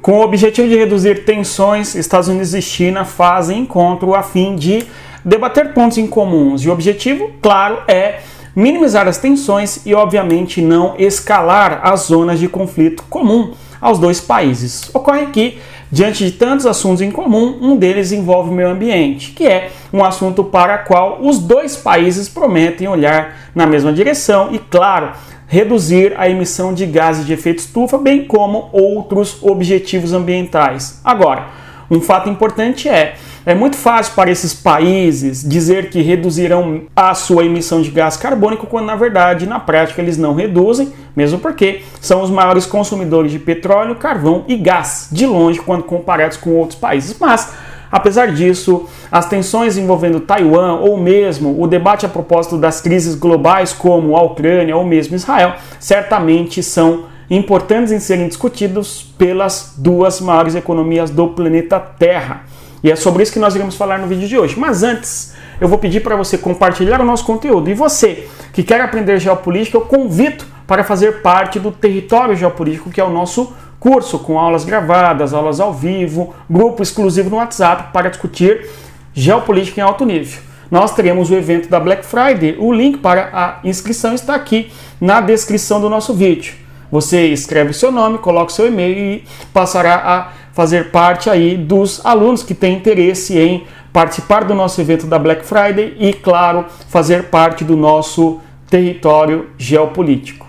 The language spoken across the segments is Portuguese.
Com o objetivo de reduzir tensões, Estados Unidos e China fazem encontro a fim de debater pontos em comuns. E o objetivo, claro, é minimizar as tensões e, obviamente, não escalar as zonas de conflito comum aos dois países. Ocorre que, diante de tantos assuntos em comum, um deles envolve o meio ambiente, que é um assunto para o qual os dois países prometem olhar na mesma direção e, claro, reduzir a emissão de gases de efeito estufa, bem como outros objetivos ambientais. Agora, um fato importante é muito fácil para esses países dizer que reduzirão a sua emissão de gás carbônico, quando na verdade, na prática, eles não reduzem, mesmo porque são os maiores consumidores de petróleo, carvão e gás, de longe, quando comparados com outros países. Mas, apesar disso, as tensões envolvendo Taiwan ou mesmo o debate a propósito das crises globais como a Ucrânia ou mesmo Israel, certamente são importantes em serem discutidos pelas duas maiores economias do planeta Terra. E é sobre isso que nós iremos falar no vídeo de hoje. Mas antes, eu vou pedir para você compartilhar o nosso conteúdo. E você que quer aprender geopolítica, eu convido para fazer parte do Território Geopolítico, que é o nosso curso com aulas gravadas, aulas ao vivo, grupo exclusivo no WhatsApp para discutir geopolítica em alto nível. Nós teremos o evento da Black Friday, o link para a inscrição está aqui na descrição do nosso vídeo. Você escreve o seu nome, coloca o seu e-mail e passará a fazer parte aí dos alunos que têm interesse em participar do nosso evento da Black Friday e, claro, fazer parte do nosso território geopolítico.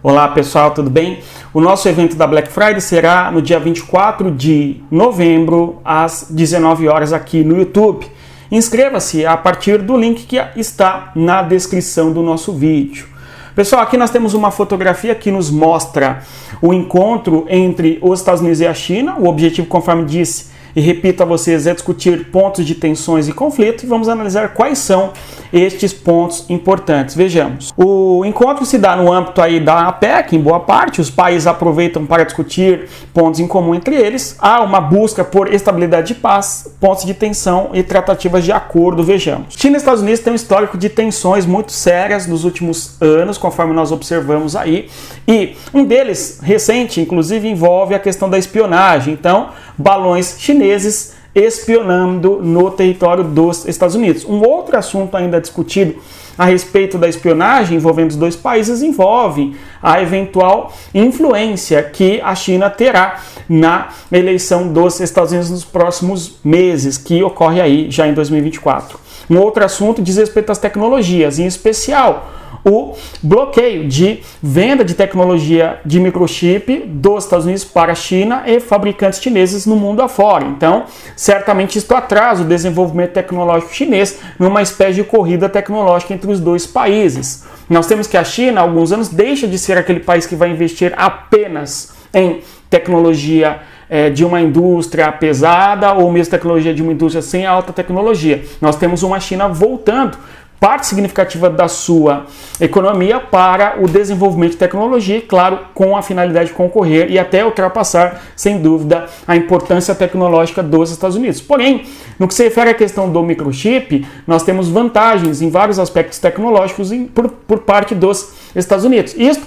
Olá pessoal, tudo bem? O nosso evento da Black Friday será no dia 24 de novembro, às 19 horas aqui no YouTube. Inscreva-se a partir do link que está na descrição do nosso vídeo. Pessoal, aqui nós temos uma fotografia que nos mostra o encontro entre os Estados Unidos e a China. O objetivo, conforme disse e repito a vocês, é discutir pontos de tensões e conflito e vamos analisar quais são estes pontos importantes. Vejamos. O encontro se dá no âmbito aí da APEC, em boa parte, os países aproveitam para discutir pontos em comum entre eles. Há uma busca por estabilidade de paz, pontos de tensão e tratativas de acordo. Vejamos. China e Estados Unidos têm um histórico de tensões muito sérias nos últimos anos, conforme nós observamos aí, e um deles, recente, inclusive, envolve a questão da espionagem. Então, balões chineses espionando no território dos Estados Unidos. Um outro assunto ainda discutido a respeito da espionagem envolvendo os dois países envolve a eventual influência que a China terá na eleição dos Estados Unidos nos próximos meses, que ocorre aí já em 2024. Um outro assunto diz respeito às tecnologias, em especial o bloqueio de venda de tecnologia de microchip dos Estados Unidos para a China e fabricantes chineses no mundo afora. Então, certamente isto atrasa o desenvolvimento tecnológico chinês numa espécie de corrida tecnológica entre os dois países. Nós temos que a China, há alguns anos, deixa de ser aquele país que vai investir apenas em tecnologia de uma indústria pesada ou mesmo tecnologia de uma indústria sem alta tecnologia. Nós temos uma China voltando parte significativa da sua economia para o desenvolvimento de tecnologia, claro, com a finalidade de concorrer e até ultrapassar, sem dúvida, a importância tecnológica dos Estados Unidos. Porém, no que se refere à questão do microchip, nós temos vantagens em vários aspectos tecnológicos por parte dos Estados Unidos. Isso,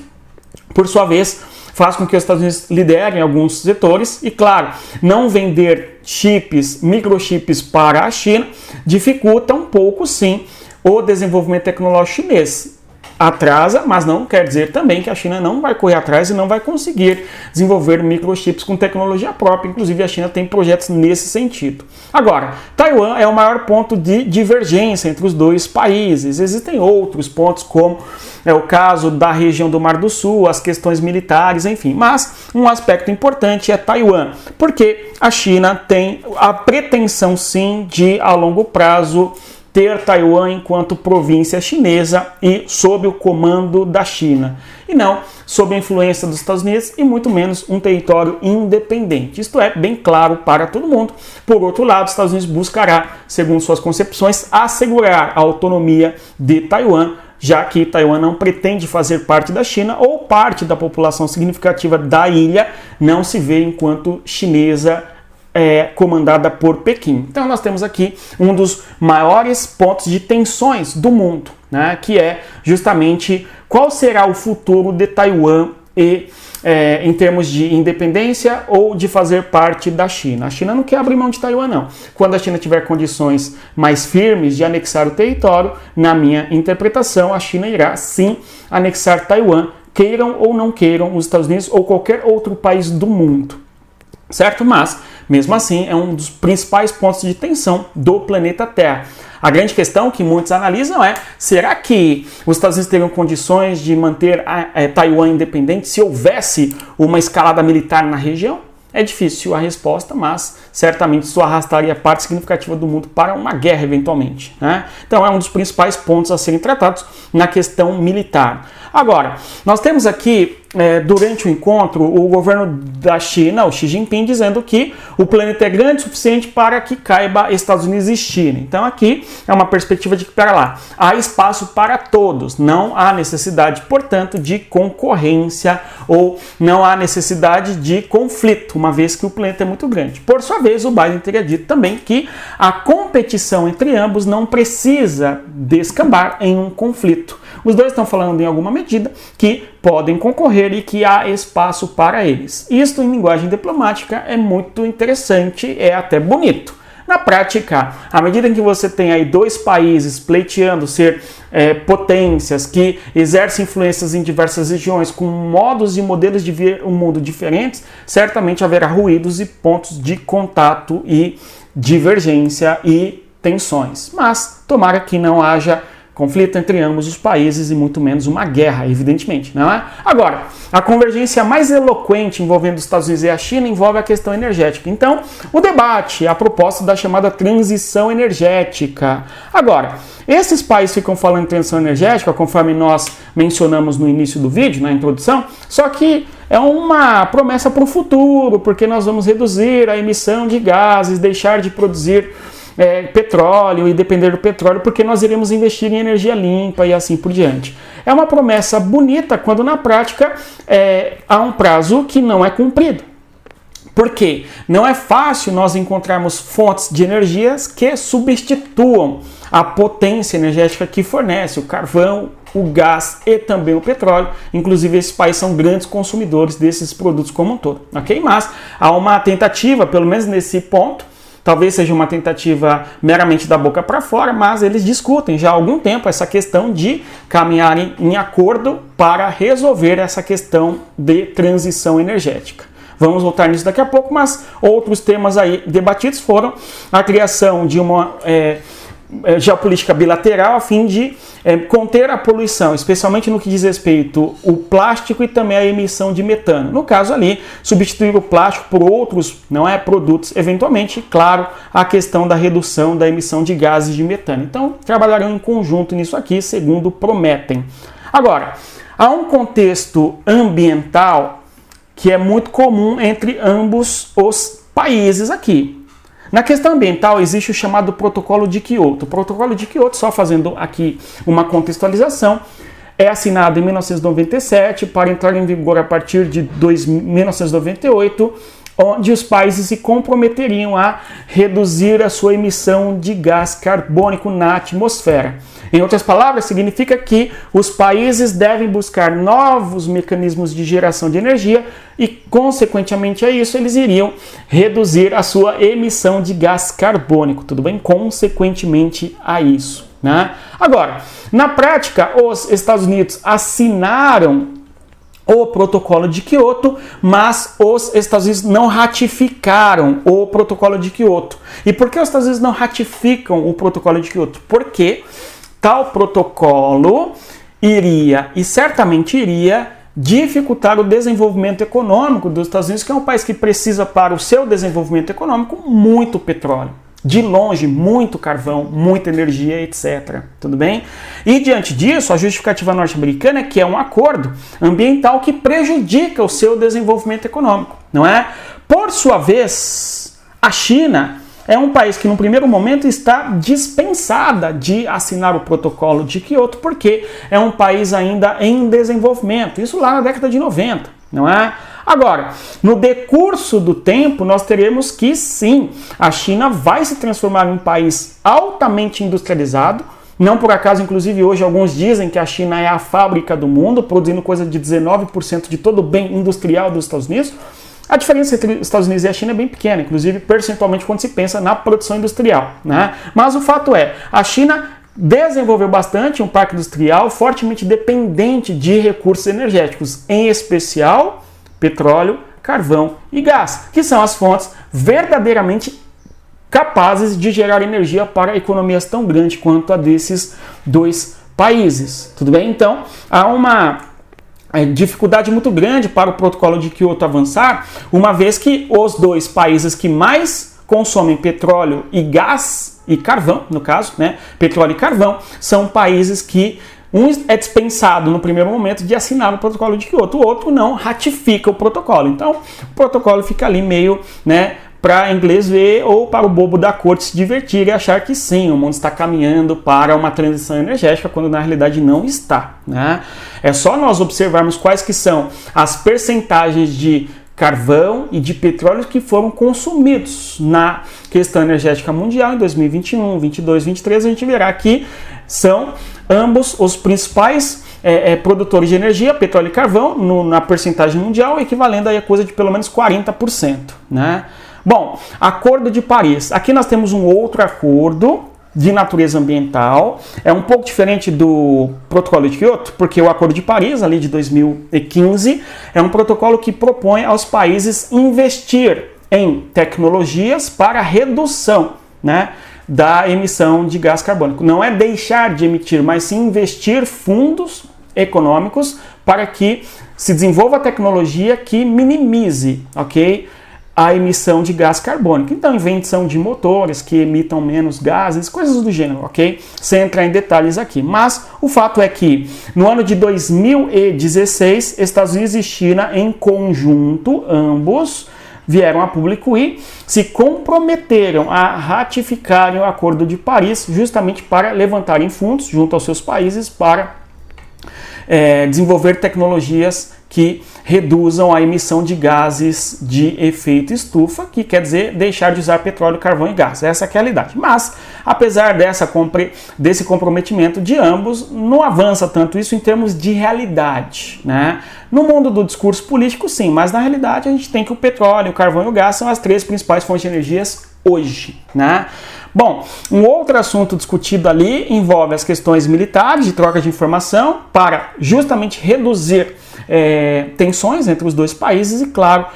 por sua vez, faz com que os Estados Unidos liderem alguns setores e, claro, não vender chips, microchips para a China dificulta um pouco, sim, o desenvolvimento tecnológico chinês. Atrasa, mas não quer dizer também que a China não vai correr atrás e não vai conseguir desenvolver microchips com tecnologia própria. Inclusive, a China tem projetos nesse sentido. Agora, Taiwan é o maior ponto de divergência entre os dois países. Existem outros pontos, como é o caso da região do Mar do Sul, as questões militares, enfim. Mas um aspecto importante é Taiwan, porque a China tem a pretensão, sim, de, a longo prazo, ter Taiwan enquanto província chinesa e sob o comando da China, e não sob a influência dos Estados Unidos e muito menos um território independente. Isto é bem claro para todo mundo. Por outro lado, os Estados Unidos buscará, segundo suas concepções, assegurar a autonomia de Taiwan, já que Taiwan não pretende fazer parte da China ou parte da população significativa da ilha não se vê enquanto chinesa comandada por Pequim. Então nós temos aqui um dos maiores pontos de tensões do mundo, né, que é justamente qual será o futuro de Taiwan e em termos de independência ou de fazer parte da China. A China não quer abrir mão de Taiwan, não. Quando a China tiver condições mais firmes de anexar o território, na minha interpretação, a China irá sim anexar Taiwan, queiram ou não queiram os Estados Unidos ou qualquer outro país do mundo. Certo? Mas, mesmo assim, é um dos principais pontos de tensão do planeta Terra. A grande questão que muitos analisam é, será que os Estados Unidos teriam condições de manter Taiwan independente se houvesse uma escalada militar na região? É difícil a resposta, mas certamente isso arrastaria parte significativa do mundo para uma guerra eventualmente, né? Então é um dos principais pontos a serem tratados na questão militar. Agora, nós temos aqui, durante o encontro, o governo da China, o Xi Jinping, dizendo que o planeta é grande o suficiente para que caiba Estados Unidos e China. Então aqui é uma perspectiva de que, para lá, há espaço para todos, não há necessidade, portanto, de concorrência ou não há necessidade de conflito, uma vez que o planeta é muito grande. Por sua vez, o Biden teria dito também que a competição entre ambos não precisa descambar em um conflito. Os dois estão falando em alguma medida que podem concorrer e que há espaço para eles. Isto, em linguagem diplomática, é muito interessante, é até bonito. Na prática, à medida em que você tem aí dois países pleiteando ser potências que exercem influências em diversas regiões com modos e modelos de ver o mundo diferentes, certamente haverá ruídos e pontos de contato e divergência e tensões. Mas tomara que não haja conflito entre ambos os países e muito menos uma guerra, evidentemente, não é? Agora, a convergência mais eloquente envolvendo os Estados Unidos e a China envolve a questão energética. Então, o debate, a proposta da chamada transição energética. Agora, esses países ficam falando em transição energética, conforme nós mencionamos no início do vídeo, na introdução, só que é uma promessa para o futuro, porque nós vamos reduzir a emissão de gases, deixar de produzir petróleo e depender do petróleo, porque nós iremos investir em energia limpa e assim por diante. É uma promessa bonita quando na prática há um prazo que não é cumprido. Por quê? Não é fácil nós encontrarmos fontes de energias que substituam a potência energética que fornece o carvão, o gás e também o petróleo. Inclusive, esses países são grandes consumidores desses produtos como um todo, ok? Mas há uma tentativa, pelo menos nesse ponto, talvez seja uma tentativa meramente da boca para fora, mas eles discutem já há algum tempo essa questão de caminharem em acordo para resolver essa questão de transição energética. Vamos voltar nisso daqui a pouco, mas outros temas aí debatidos foram a criação de uma geopolítica bilateral a fim de conter a poluição, especialmente no que diz respeito ao plástico e também a emissão de metano. No caso ali, substituir o plástico por outros produtos, eventualmente, claro, a questão da redução da emissão de gases de metano. Então, trabalharão em conjunto nisso aqui, segundo prometem. Agora, há um contexto ambiental que é muito comum entre ambos os países aqui. Na questão ambiental, existe o chamado Protocolo de Kyoto. O Protocolo de Kyoto, só fazendo aqui uma contextualização, é assinado em 1997 para entrar em vigor a partir de 1998, onde os países se comprometeriam a reduzir a sua emissão de gás carbônico na atmosfera. Em outras palavras, significa que os países devem buscar novos mecanismos de geração de energia e, consequentemente a isso, eles iriam reduzir a sua emissão de gás carbônico, tudo bem? Consequentemente a isso, né? Agora, na prática, os Estados Unidos assinaram o Protocolo de Kyoto, mas os Estados Unidos não ratificaram o Protocolo de Kyoto. E por que os Estados Unidos não ratificam o Protocolo de Kyoto? Porque tal protocolo iria, e certamente iria, dificultar o desenvolvimento econômico dos Estados Unidos, que é um país que precisa para o seu desenvolvimento econômico muito petróleo. De longe, muito carvão, muita energia, etc. Tudo bem? E diante disso, a justificativa norte-americana é que é um acordo ambiental que prejudica o seu desenvolvimento econômico, não é? Por sua vez, a China é um país que, no primeiro momento, está dispensada de assinar o Protocolo de Kyoto, porque é um país ainda em desenvolvimento. Isso lá na década de 90, não é? Agora, no decurso do tempo, nós teremos que, sim, a China vai se transformar em um país altamente industrializado, Não por acaso, inclusive, hoje alguns dizem que a China é a fábrica do mundo, produzindo coisa de 19% de todo o bem industrial dos Estados Unidos. A diferença entre os Estados Unidos e a China é bem pequena, inclusive percentualmente quando se pensa na produção industrial, né? Mas o fato é, a China desenvolveu bastante um parque industrial fortemente dependente de recursos energéticos, em especial petróleo, carvão e gás, que são as fontes verdadeiramente capazes de gerar energia para economias tão grandes quanto a desses dois países. Tudo bem? Então, há uma dificuldade muito grande para o protocolo de Kyoto avançar, uma vez que os dois países que mais consomem petróleo e gás e carvão, no caso, né, petróleo e carvão, são países que um é dispensado no primeiro momento de assinar o protocolo de Kyoto, o outro não ratifica o protocolo. Então, o protocolo fica ali meio, né, para inglês ver ou para o bobo da corte se divertir e achar que sim, o mundo está caminhando para uma transição energética, quando na realidade não está, né? É só nós observarmos quais que são as percentagens de carvão e de petróleo que foram consumidos na questão energética mundial em 2021, 22, 23, a gente verá que são ambos os principais produtores de energia, petróleo e carvão, na percentagem mundial, equivalendo a coisa de pelo menos 40%, né? Bom, Acordo de Paris. Aqui nós temos um outro acordo de natureza ambiental. É um pouco diferente do protocolo de Kyoto, porque o Acordo de Paris, ali de 2015, é um protocolo que propõe aos países investir em tecnologias para redução, né, da emissão de gás carbônico. Não é deixar de emitir, mas sim investir fundos econômicos para que se desenvolva a tecnologia que minimize, ok, a emissão de gás carbônico. Então, invenção de motores que emitam menos gases, coisas do gênero, ok? Sem entrar em detalhes aqui. Mas o fato é que, no ano de 2016, Estados Unidos e China, em conjunto, ambos, vieram a público e se comprometeram a ratificarem o Acordo de Paris, justamente para levantarem fundos junto aos seus países para desenvolver tecnologias que reduzam a emissão de gases de efeito estufa, que quer dizer deixar de usar petróleo, carvão e gás. Essa é a realidade. Mas, apesar desse comprometimento de ambos, não avança tanto isso em termos de realidade, né? No mundo do discurso político, sim, mas na realidade a gente tem que o petróleo, o carvão e o gás são as três principais fontes de energias hoje, né? Bom, um outro assunto discutido ali envolve as questões militares, de troca de informação, para justamente reduzir tensões entre os dois países e, claro,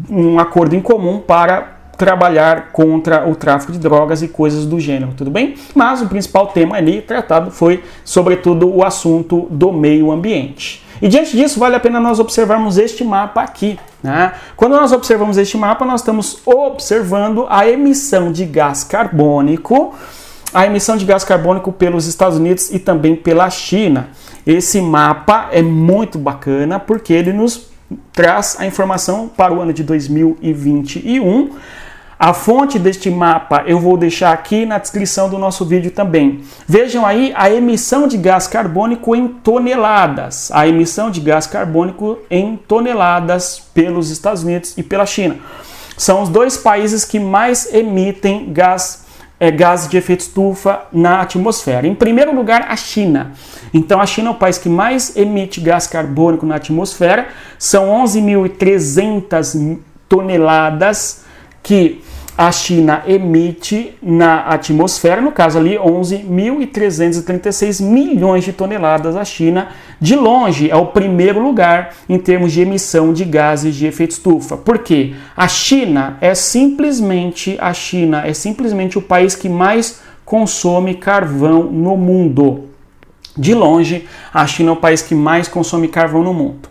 um acordo em comum para trabalhar contra o tráfico de drogas e coisas do gênero, tudo bem? Mas o principal tema ali tratado foi, sobretudo, o assunto do meio ambiente. E diante disso, vale a pena nós observarmos este mapa aqui, né? Quando nós observamos este mapa, nós estamos observando a emissão de gás carbônico, pelos Estados Unidos e também pela China. Esse mapa é muito bacana porque ele nos traz a informação para o ano de 2021. A fonte deste mapa eu vou deixar aqui na descrição do nosso vídeo também. Vejam aí a emissão de gás carbônico em toneladas. A emissão de gás carbônico em toneladas pelos Estados Unidos e pela China. São os dois países que mais emitem gases de efeito estufa na atmosfera. Em primeiro lugar, a China. Então, a China é o país que mais emite gás carbônico na atmosfera. São 11.300 toneladas que a China emite na atmosfera, no caso ali 11.336 milhões de toneladas. A China, de longe, é o primeiro lugar em termos de emissão de gases de efeito estufa. Por quê? A China é simplesmente o país que mais consome carvão no mundo. De longe, a China é o país que mais consome carvão no mundo.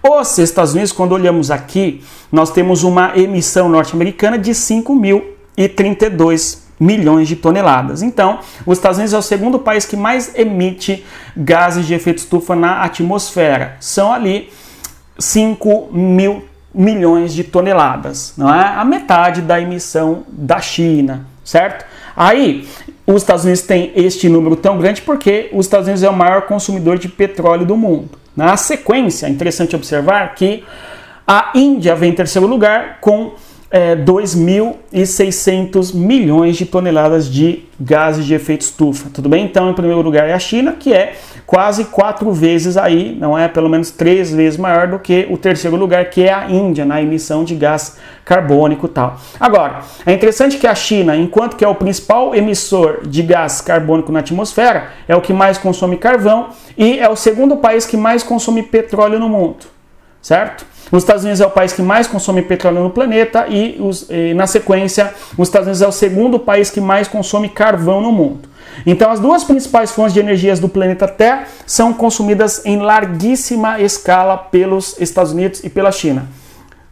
Os Estados Unidos, quando olhamos aqui, nós temos uma emissão norte-americana de 5.032 milhões de toneladas. Então, os Estados Unidos é o segundo país que mais emite gases de efeito estufa na atmosfera. São ali 5 mil milhões de toneladas. Não é a metade da emissão da China, certo? Aí, os Estados Unidos têm este número tão grande porque os Estados Unidos é o maior consumidor de petróleo do mundo. Na sequência, é interessante observar que a Índia vem em terceiro lugar com 2.600 milhões de toneladas de gases de efeito estufa, tudo bem? Então, em primeiro lugar é a China, que é quase 4 vezes aí, não é? Pelo menos 3 vezes maior do que o terceiro lugar, que é a Índia, na emissão de gás carbônico e tal. Agora, é interessante que a China, enquanto que é o principal emissor de gás carbônico na atmosfera, é o que mais consome carvão e é o segundo país que mais consome petróleo no mundo, certo? Os Estados Unidos é o país que mais consome petróleo no planeta e, na sequência, os Estados Unidos é o segundo país que mais consome carvão no mundo. Então, as duas principais fontes de energias do planeta Terra são consumidas em larguíssima escala pelos Estados Unidos e pela China.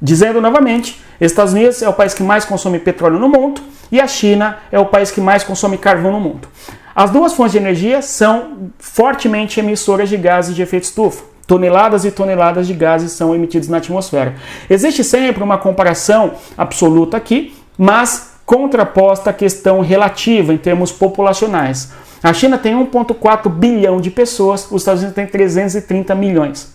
Dizendo novamente, Estados Unidos é o país que mais consome petróleo no mundo e a China é o país que mais consome carvão no mundo. As duas fontes de energia são fortemente emissoras de gases de efeito estufa. Toneladas e toneladas de gases são emitidos na atmosfera. Existe sempre uma comparação absoluta aqui, mas contraposta à questão relativa em termos populacionais. A China tem 1,4 bilhão de pessoas, os Estados Unidos têm 330 milhões.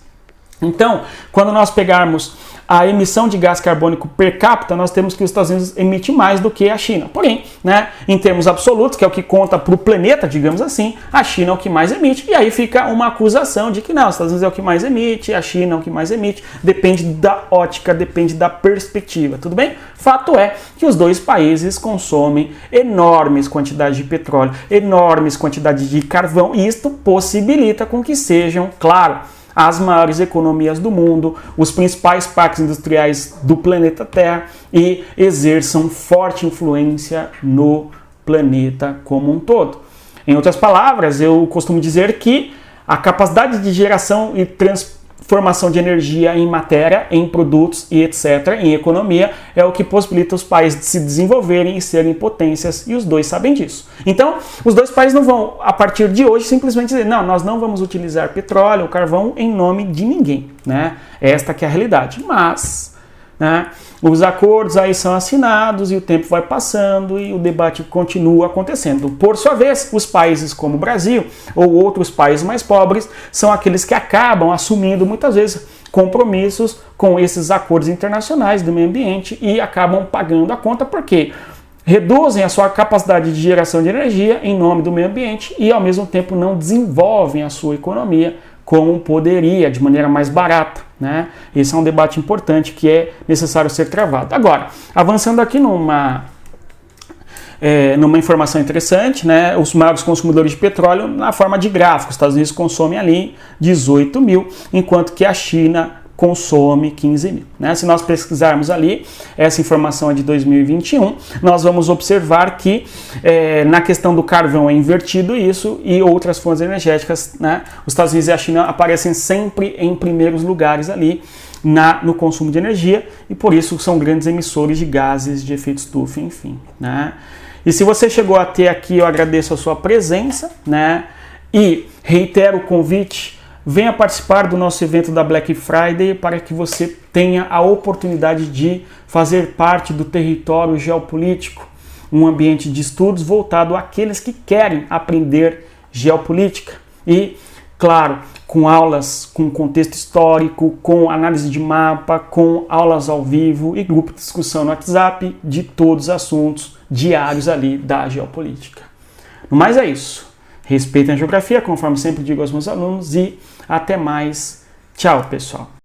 Então, quando nós pegarmos a emissão de gás carbônico per capita, nós temos que os Estados Unidos emitem mais do que a China. Porém, né, em termos absolutos, que é o que conta para o planeta, digamos assim, a China é o que mais emite. E aí fica uma acusação de que não, os Estados Unidos é o que mais emite, a China é o que mais emite. Depende da ótica, depende da perspectiva, tudo bem? Fato é que os dois países consomem enormes quantidades de petróleo, enormes quantidades de carvão, e isto possibilita com que sejam, claro, as maiores economias do mundo, os principais parques industriais do planeta Terra e exerçam forte influência no planeta como um todo. Em outras palavras, eu costumo dizer que a capacidade de geração e transformação de energia em matéria, em produtos e etc., em economia, é o que possibilita os países de se desenvolverem e serem potências, e os dois sabem disso. Então, os dois países não vão, a partir de hoje, simplesmente dizer, não, nós não vamos utilizar petróleo ou carvão em nome de ninguém, né? Esta que é a realidade. Mas, né, os acordos aí são assinados e o tempo vai passando e o debate continua acontecendo. Por sua vez, os países como o Brasil ou outros países mais pobres são aqueles que acabam assumindo muitas vezes compromissos com esses acordos internacionais do meio ambiente e acabam pagando a conta porque reduzem a sua capacidade de geração de energia em nome do meio ambiente e ao mesmo tempo não desenvolvem a sua economia como poderia, de maneira mais barata, né? Esse é um debate importante que é necessário ser travado. Agora, avançando aqui numa informação interessante, né? Os maiores consumidores de petróleo na forma de gráfico. Os Estados Unidos consomem ali 18 mil, enquanto que a China consome 15 mil. Né? Se nós pesquisarmos ali, essa informação é de 2021, nós vamos observar que na questão do carvão é invertido isso e outras fontes energéticas, né? Os Estados Unidos e a China aparecem sempre em primeiros lugares ali no consumo de energia e por isso são grandes emissores de gases de efeito estufa, enfim. Né? E se você chegou até aqui, eu agradeço a sua presença, né? E reitero o convite. Venha participar do nosso evento da Black Friday para que você tenha a oportunidade de fazer parte do território geopolítico, um ambiente de estudos voltado àqueles que querem aprender geopolítica. E, claro, com aulas com contexto histórico, com análise de mapa, com aulas ao vivo e grupo de discussão no WhatsApp de todos os assuntos diários ali da geopolítica. No mais é isso. Respeitem a geografia, conforme sempre digo aos meus alunos, e até mais. Tchau, pessoal.